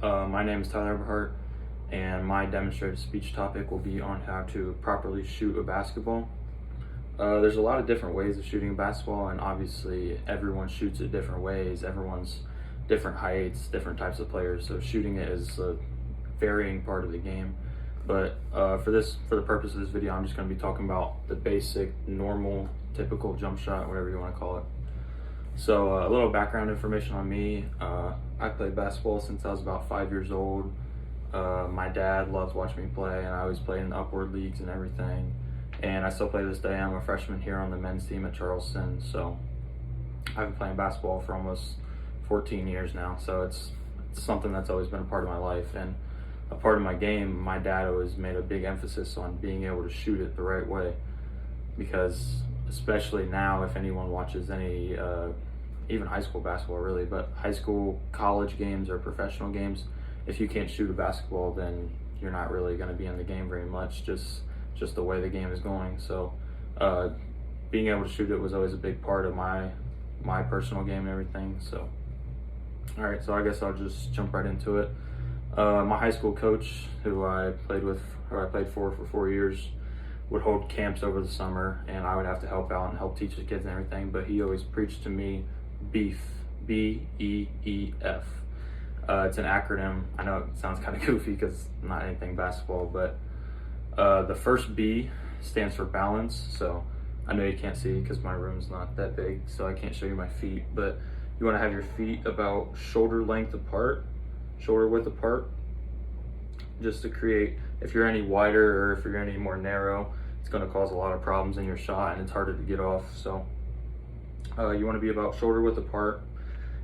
My name is Tyler Everhart, and my demonstrative speech topic will be on how to properly shoot a basketball. There's a lot of different ways of shooting a basketball, and obviously everyone shoots it different ways. Everyone's different heights, different types of players, so shooting it is a varying part of the game. But for the purpose of this video, I'm just going to be talking about the basic, normal, typical jump shot, whatever you want to call it. So a little background information on me. I played basketball since I was about 5 years old. My dad loves watching me play, and I always played in upward leagues and everything. And I still play to this day. I'm a freshman here on the men's team at Charleston. So I've been playing basketball for almost 14 years now. So it's something that's always been a part of my life. And a part of my game, my dad always made a big emphasis on being able to shoot it the right way. Because especially now, if anyone watches any, even high school basketball really, but high school, college games or professional games, if you can't shoot a basketball, then you're not really going to be in the game very much, just the way the game is going. So being able to shoot it was always a big part of my personal game and everything. So all right, so I guess I'll just jump right into it. My high school coach, who I played for 4 years, would hold camps over the summer, and I would have to help out and help teach the kids and everything, but he always preached to me BEEF, B-E-E-F. It's an acronym. I know it sounds kind of goofy because not anything basketball, but the first B stands for balance. So I know you can't see because my room's not that big, so I can't show you my feet, but you want to have your feet about shoulder width apart, just to create, if you're any wider or if you're any more narrow, it's going to cause a lot of problems in your shot and it's harder to get off. So you want to be about shoulder width apart.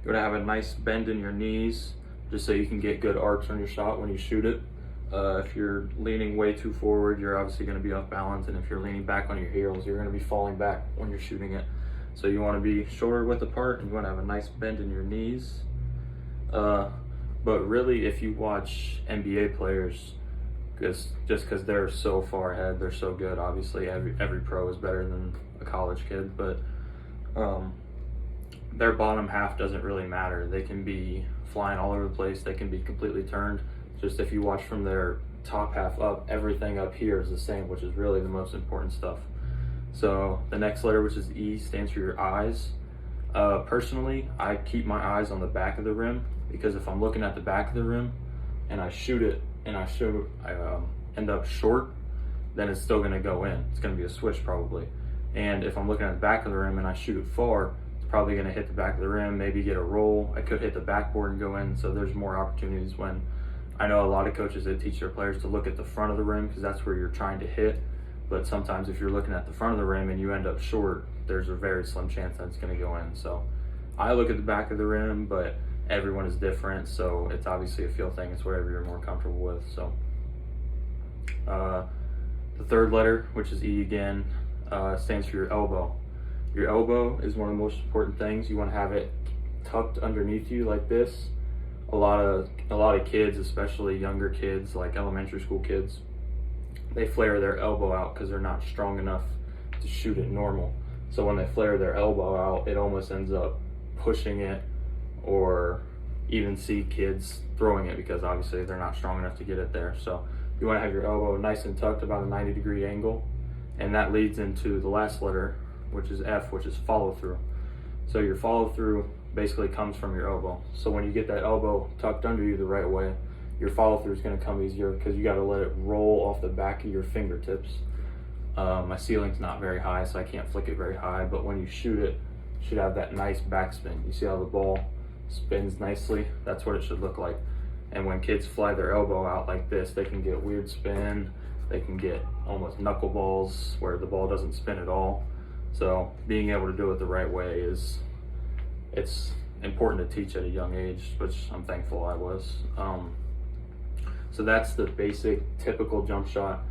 You want to have a nice bend in your knees just so you can get good arcs on your shot when you shoot it. If you're leaning way too forward, you're obviously going to be off balance, and if you're leaning back on your heels, you're going to be falling back when you're shooting it. So you want to be shoulder width apart, and you want to have a nice bend in your knees. But really, if you watch NBA players, just because they're so far ahead, they're so good. Obviously, every pro is better than a college kid, but their bottom half doesn't really matter. They can be flying all over the place. They can be completely turned. Just if you watch from their top half up, everything up here is the same, which is really the most important stuff. So the next letter, which is E, stands for your eyes. Personally, I keep my eyes on the back of the rim, because if I'm looking at the back of the rim and I shoot it and I end up short, then it's still going to go in. It's going to be a swish probably. And if I'm looking at the back of the rim and I shoot it far, it's probably going to hit the back of the rim, maybe get a roll. I could hit the backboard and go in. So there's more opportunities. When I know a lot of coaches that teach their players to look at the front of the rim because that's where you're trying to hit. But sometimes if you're looking at the front of the rim and you end up short, there's a very slim chance that it's going to go in. So I look at the back of the rim, but everyone is different. So it's obviously a feel thing. It's whatever you're more comfortable with. So the third letter, which is E again, stands for your elbow. Your elbow is one of the most important things. You want to have it tucked underneath you like this. A lot of kids, especially younger kids, like elementary school kids, they flare their elbow out because they're not strong enough to shoot it normal. So when they flare their elbow out, it almost ends up pushing it, or even see kids throwing it because obviously they're not strong enough to get it there. So you want to have your elbow nice and tucked about a 90-degree angle, and that leads into the last letter, which is F, which is follow through. So your follow through basically comes from your elbow. So when you get that elbow tucked under you the right way, your follow through is going to come easier because you got to let it roll off the back of your fingertips. My ceiling's not very high, so I can't flick it very high, but when you shoot it, you should have that nice backspin. You see how the ball spins nicely? That's what it should look like. And when kids fly their elbow out like this, they can get weird spin. They can get almost knuckleballs where the ball doesn't spin at all. So being able to do it the right way it's important to teach at a young age, which I'm thankful I was. So that's the basic, typical jump shot.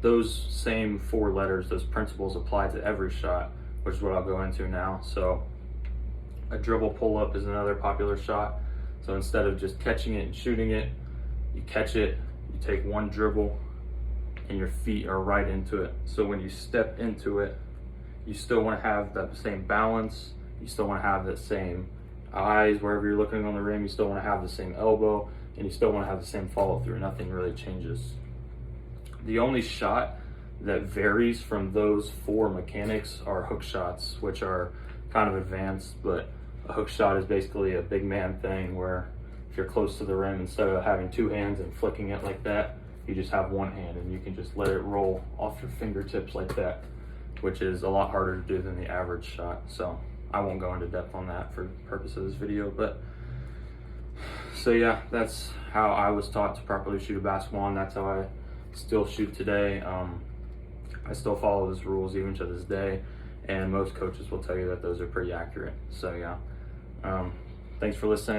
Those same four letters, those principles apply to every shot, which is what I'll go into now. So a dribble pull-up is another popular shot. So instead of just catching it and shooting it, you catch it, you take one dribble, and your feet are right into it. So when you step into it, you still want to have that same balance. You still want to have that same eyes, wherever you're looking on the rim, you still want to have the same elbow, and you still want to have the same follow through. Nothing really changes. The only shot that varies from those 4 mechanics are hook shots, which are kind of advanced, but a hook shot is basically a big man thing where if you're close to the rim, instead of having 2 hands and flicking it like that, you just have 1 hand and you can just let it roll off your fingertips like that, which is a lot harder to do than the average shot. So I won't go into depth on that for the purpose of this video, but so yeah, that's how I was taught to properly shoot a basketball, and that's how I still shoot today. I still follow those rules even to this day, and most coaches will tell you that those are pretty accurate. So yeah, thanks for listening.